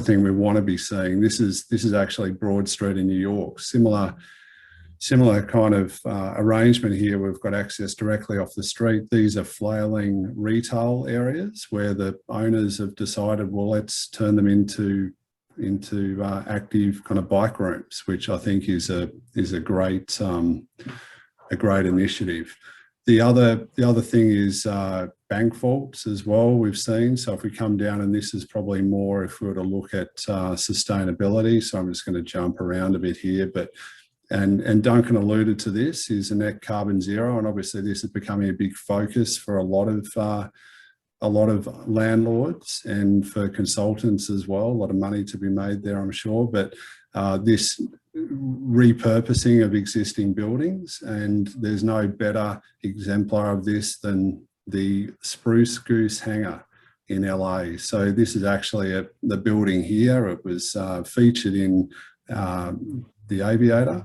thing we want to be seeing. This is actually Broad Street in New York. Similar kind of arrangement here. We've got access directly off the street. These are flailing retail areas where the owners have decided, well, let's turn them into active kind of bike rooms, which I think is a great initiative. The other thing is bank vaults as well, we've seen. So if we come down, and this is probably more if we were to look at sustainability, so I'm just going to jump around a bit here, but and Duncan alluded to this, is a net carbon zero, and obviously this is becoming a big focus for a lot of landlords and for consultants as well. A lot of money to be made there, I'm sure, but this repurposing of existing buildings, and there's no better exemplar of this than the Spruce Goose Hangar in LA. So this is actually the building here. It was featured in The Aviator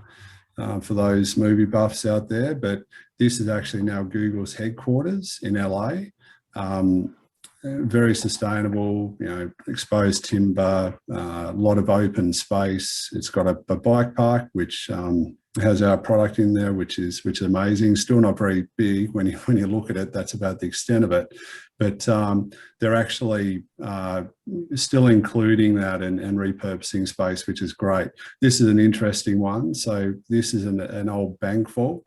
for those movie buffs out there, but this is actually now Google's headquarters in LA. Very sustainable, exposed timber, a lot of open space. It's got a bike park which has our product in there, which is amazing. Still not very big when you look at it. That's about the extent of it, but they're actually still including that and repurposing space, which is great. This is an interesting one. So this is an old bank vault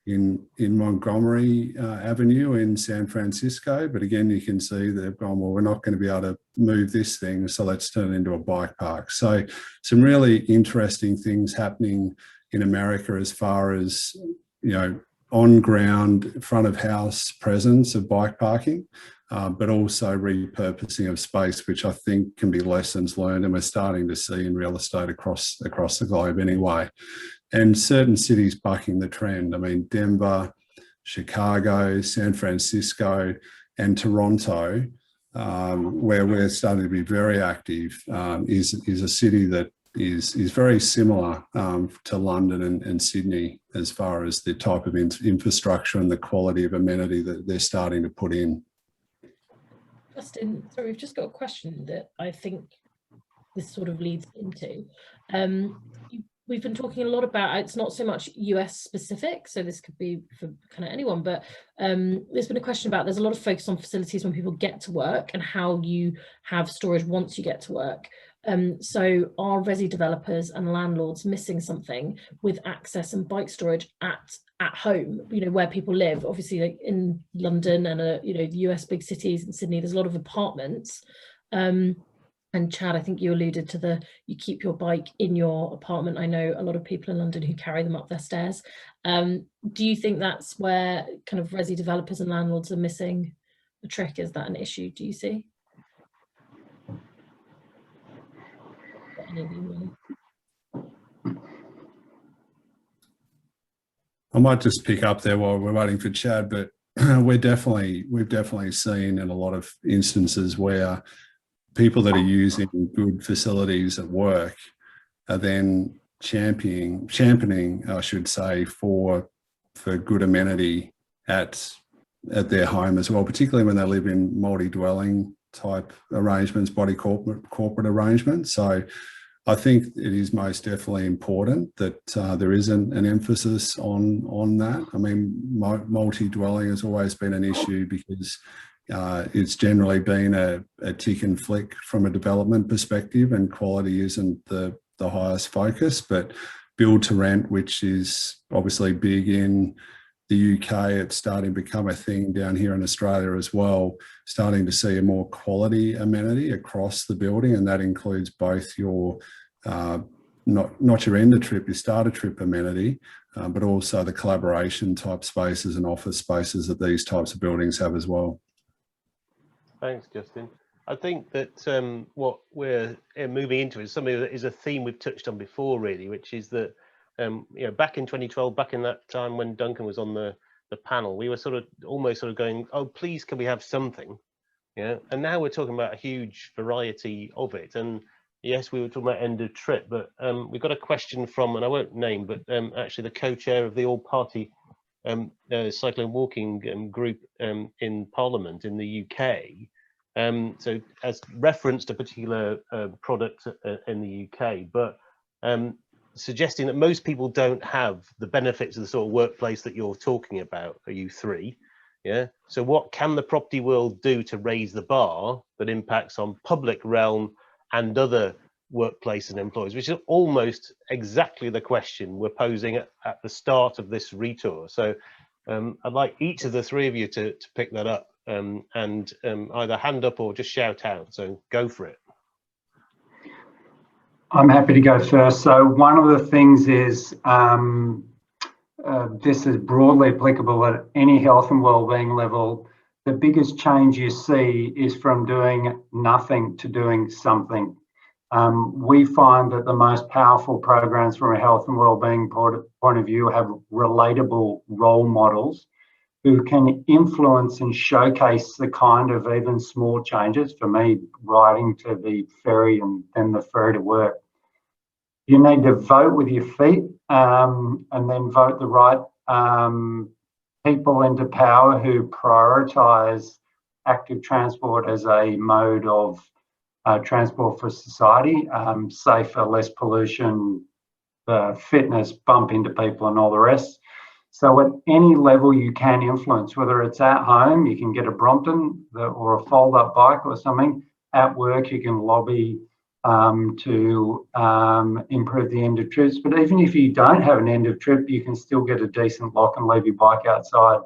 in Montgomery Avenue in San Francisco. But again, you can see they've gone, well, we're not going to be able to move this thing, so let's turn it into a bike park. So some really interesting things happening in America as far as, on ground front of house presence of bike parking, but also repurposing of space, which I think can be lessons learned, and we're starting to see in real estate across the globe anyway. And certain cities bucking the trend. I mean, Denver, Chicago, San Francisco, and Toronto, where we're starting to be very active, is a city that is very similar to London and Sydney as far as the type of infrastructure and the quality of amenity that they're starting to put in. Justin, sorry, we've just got a question that I think this sort of leads into. We've been talking a lot about, it's not so much US specific, so this could be for kind of anyone, but there's been a question about, there's a lot of focus on facilities when people get to work and how you have storage once you get to work. So are resi developers and landlords missing something with access and bike storage at home, you know, where people live? Obviously, like in London and you know, the US big cities and Sydney, there's a lot of apartments. And Chad, I think you alluded to you keep your bike in your apartment. I know a lot of people in London who carry them up their stairs. Do you think that's where kind of resi developers and landlords are missing the trick? Is that an issue, do you see? Any of you really? I might just pick up there while we're waiting for Chad, but we've definitely seen in a lot of instances where people that are using good facilities at work are then championing, I should say, for good amenity at their home as well, particularly when they live in multi-dwelling type arrangements, body corporate arrangements. So I think it is most definitely important that there is an emphasis on that. I mean, multi-dwelling has always been an issue because it's generally been a tick and flick from a development perspective, and quality isn't the highest focus. But build to rent, which is obviously big in the UK, it's starting to become a thing down here in Australia as well, starting to see a more quality amenity across the building, and that includes both your not your end of trip, your starter trip amenity, but also the collaboration type spaces and office spaces that these types of buildings have as well. Thanks, Justin. I think that what we're moving into is something that is a theme we've touched on before, really, which is that you know, back in 2012, back in that time when Duncan was on the panel, we were almost going, oh, please, can we have something? Yeah, and now we're talking about a huge variety of it. And yes, we were talking about end of trip, but we've got a question from, and I won't name, but actually the co-chair of the all-party cycling walking group in Parliament in the UK. So as referenced a particular product in the UK, but suggesting that most people don't have the benefits of the sort of workplace that you're talking about, are you three? Yeah. So what can the property world do to raise the bar that impacts on public realm and other workplace and employees, which is almost exactly the question we're posing at the start of this ReTour. So I'd like each of the three of you to pick that up and either hand up or just shout out. So go for it. I'm happy to go first. So one of the things is this is broadly applicable at any health and wellbeing level. The biggest change you see is from doing nothing to doing something. We find that the most powerful programs from a health and wellbeing point of view have relatable role models who can influence and showcase the kind of even small changes. For me, riding to the ferry and then the ferry to work. You need to vote with your feet and then vote the right people into power who prioritise active transport as a mode of transport for society, safer, less pollution, fitness, bump into people and all the rest. So at any level you can influence, whether it's at home, you can get a Brompton or a fold-up bike or something. At work, you can lobby to improve the end of trips. But even if you don't have an end of trip, you can still get a decent lock and leave your bike outside.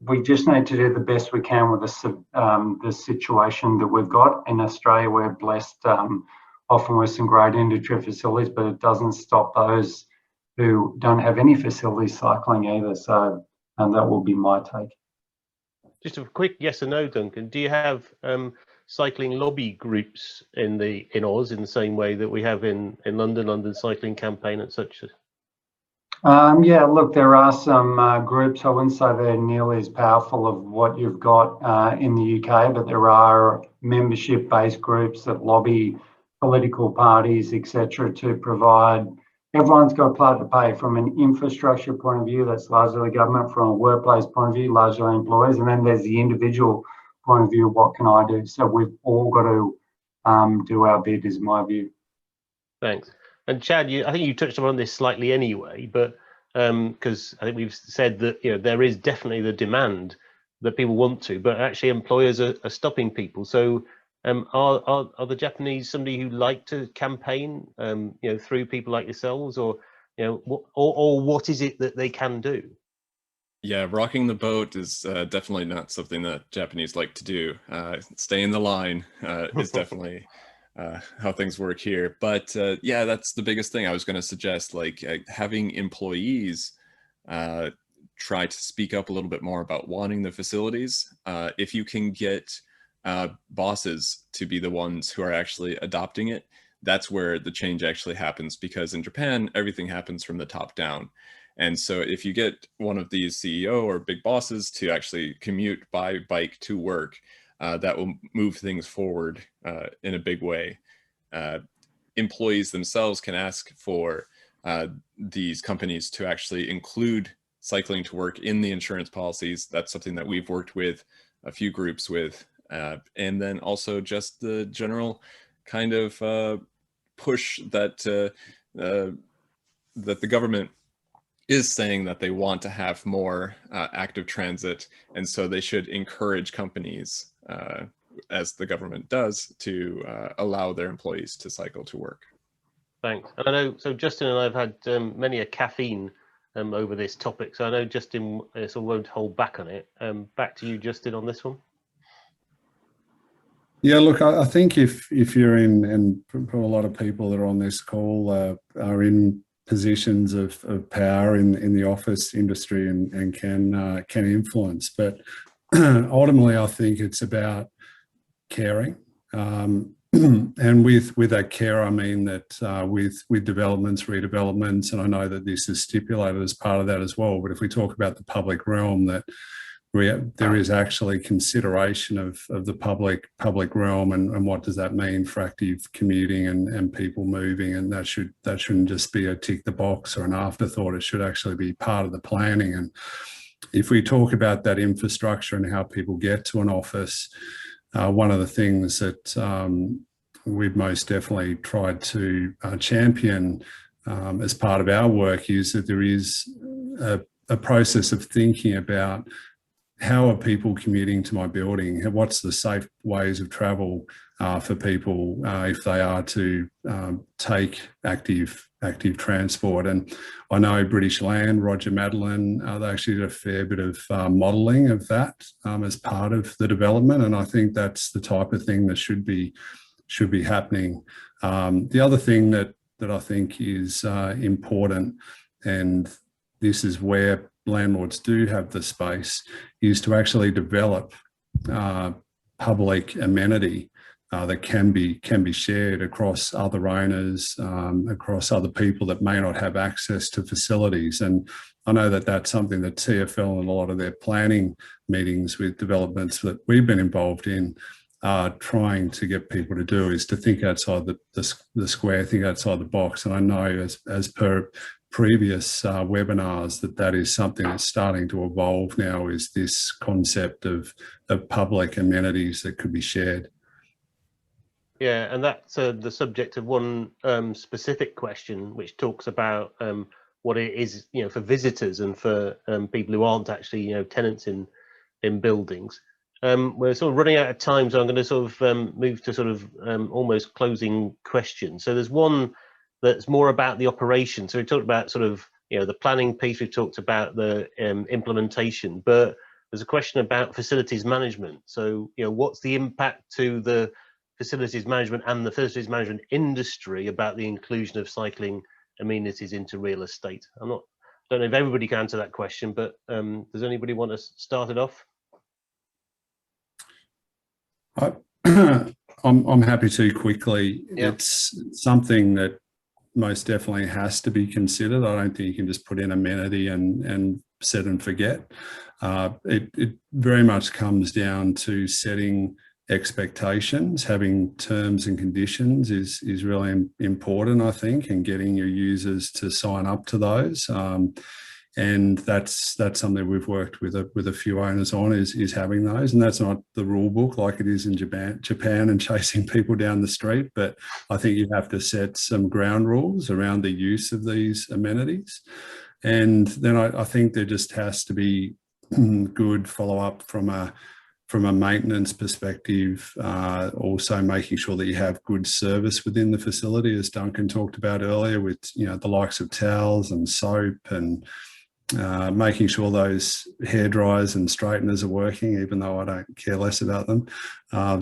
We just need to do the best we can with the situation that we've got. In Australia, we're blessed often with some great end of trip facilities, but it doesn't stop those who don't have any facilities cycling either. So that will be my take. Just a quick yes or no, Duncan. Do you have cycling lobby groups in Oz in the same way that we have in London Cycling Campaign and such? Yeah, look, there are some groups. I wouldn't say they're nearly as powerful of what you've got in the UK, but there are membership-based groups that lobby political parties, etc., to provide. Everyone's got a part to pay from an infrastructure point of view. That's largely the government. From a workplace point of view, largely employees. And then there's the individual point of view. What can I do? So we've all got to do our bit, is my view. Thanks. And Chad, I think you touched upon this slightly anyway, but because I think we've said that there is definitely the demand that people want to, but actually employers are stopping people. So are the Japanese somebody who like to campaign through people like yourselves, or what is it that they can do? Yeah, rocking the boat is definitely not something that Japanese like to do. Stay in the line is definitely how things work here. But yeah, that's the biggest thing I was going to suggest, like having employees try to speak up a little bit more about wanting the facilities. If you can get bosses to be the ones who are actually adopting it, that's where the change actually happens, because in Japan, everything happens from the top down. And so if you get one of these CEO or big bosses to actually commute by bike to work, that will move things forward in a big way. Employees themselves can ask for these companies to actually include cycling to work in the insurance policies. That's something that we've worked with a few groups with. And then also just the general kind of push that that the government is saying that they want to have more active transit, and so they should encourage companies, as the government does, to allow their employees to cycle to work. Thanks. And I know, so Justin and I have had many a caffeine over this topic, so I know Justin sort of won't hold back on it. Back to you, Justin, on this one. Yeah, look, I think if you're in, and a lot of people that are on this call are in positions of power in the office industry and can influence, but ultimately I think it's about caring, and with that care I mean that with developments, redevelopments, and I know that this is stipulated as part of that as well, but if we talk about the public realm, that there is actually consideration of the public realm, and what does that mean for active commuting and people moving, and that shouldn't just be a tick the box or an afterthought. It should actually be part of the planning. And if we talk about that infrastructure and how people get to an office, one of the things that we've most definitely tried to champion as part of our work is that there is a process of thinking about how are people commuting to my building? What's the safe ways of travel for people if they are to take active transport? And I know British Land, Roger Madeline, they actually did a fair bit of modelling of that as part of the development, and I think that's the type of thing that should be happening. The other thing that I think is important, and this is where landlords do have the space, is to actually develop public amenity that can be shared across other owners, across other people that may not have access to facilities. And I know that that's something that TfL and a lot of their planning meetings with developments that we've been involved in are trying to get people to do, is to think outside the square, think outside the box. And I know as per previous webinars that is something that's starting to evolve now, is this concept of public amenities that could be shared. Yeah, and that's the subject of one specific question, which talks about what it is, for visitors and for people who aren't actually, tenants in buildings. We're sort of running out of time, so I'm going to sort of move to sort of almost closing questions. So there's one that's more about the operation. So we talked about sort of, the planning piece, we've talked about the implementation, but there's a question about facilities management. So, what's the impact to the facilities management and the facilities management industry about the inclusion of cycling amenities into real estate? I don't know if everybody can answer that question, but does anybody want to start it off? I'm happy to quickly. Yep. It's something that most definitely has to be considered. I don't think you can just put in amenity and set and forget. It very much comes down to setting expectations. Having terms and conditions is really important, I think, and getting your users to sign up to those. And that's something we've worked with a few owners on, is having those. And that's not the rule book like it is in Japan and chasing people down the street. But I think you have to set some ground rules around the use of these amenities. And then I think there just has to be good follow-up from a maintenance perspective, also making sure that you have good service within the facility, as Duncan talked about earlier, with the likes of towels and soap, and making sure those hair dryers and straighteners are working, even though I don't care less about them.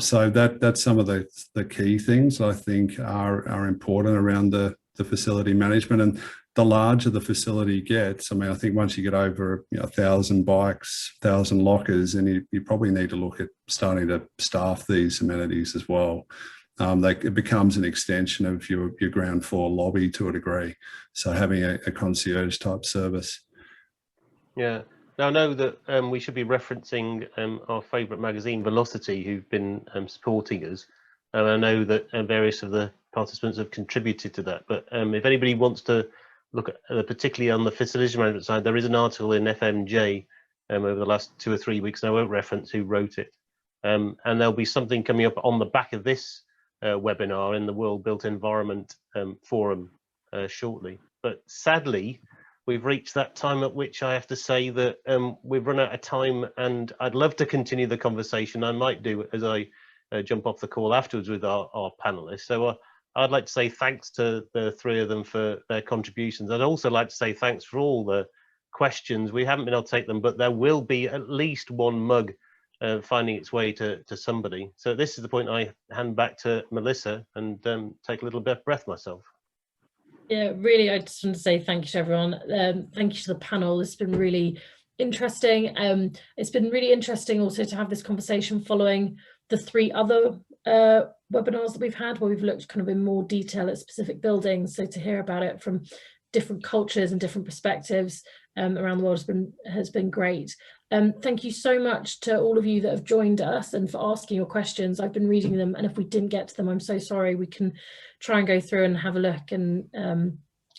So that's some of the key things I think are important around the facility management. And the larger the facility gets, I mean, I think once you get over 1,000 bikes, 1,000 lockers, and you probably need to look at starting to staff these amenities as well. It becomes an extension of your ground floor lobby to a degree. So having a concierge type service. Yeah. Now I know that we should be referencing our favourite magazine, Velocity, who've been supporting us. And I know that various of the participants have contributed to that. But if anybody wants to look at, particularly on the facilities management side, there is an article in FMJ over the last 2 or 3 weeks, and I won't reference who wrote it. And there'll be something coming up on the back of this webinar in the World Built Environment Forum shortly. But sadly, we've reached that time at which I have to say that we've run out of time, and I'd love to continue the conversation. I might do it as I jump off the call afterwards with our panelists. So I'd like to say thanks to the three of them for their contributions. I'd also like to say thanks for all the questions. We haven't been able to take them, but there will be at least one mug finding its way to somebody. So this is the point I hand back to Melissa and take a little bit of breath myself. Yeah, really, I just want to say thank you to everyone. Thank you to the panel. It's been really interesting. It's been really interesting also to have this conversation following the 3 other webinars that we've had, where we've looked kind of in more detail at specific buildings. So to hear about it from different cultures and different perspectives around the world has been great. Thank you so much to all of you that have joined us and for asking your questions. I've been reading them, and if we didn't get to them, I'm so sorry. We can try and go through and have a look, and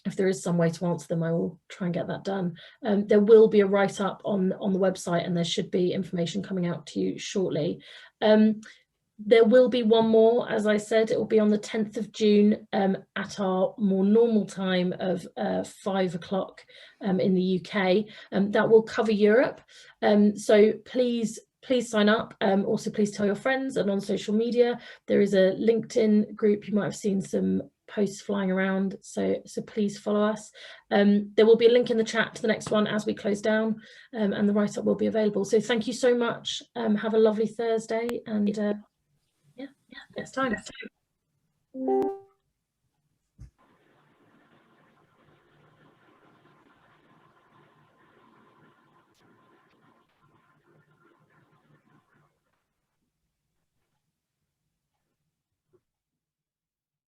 if there is some way to answer them, I will try and get that done. There will be a write-up on the website, and there should be information coming out to you shortly. There will be one more, as I said. It will be on the 10th of June at our more normal time of 5 o'clock in the UK. That will cover Europe. So please sign up. Also, please tell your friends, and on social media. There is a LinkedIn group. You might have seen some posts flying around, so please follow us. There will be a link in the chat to the next one as we close down, and the write-up will be available. So thank you so much. Have a lovely Thursday, and yeah, next time.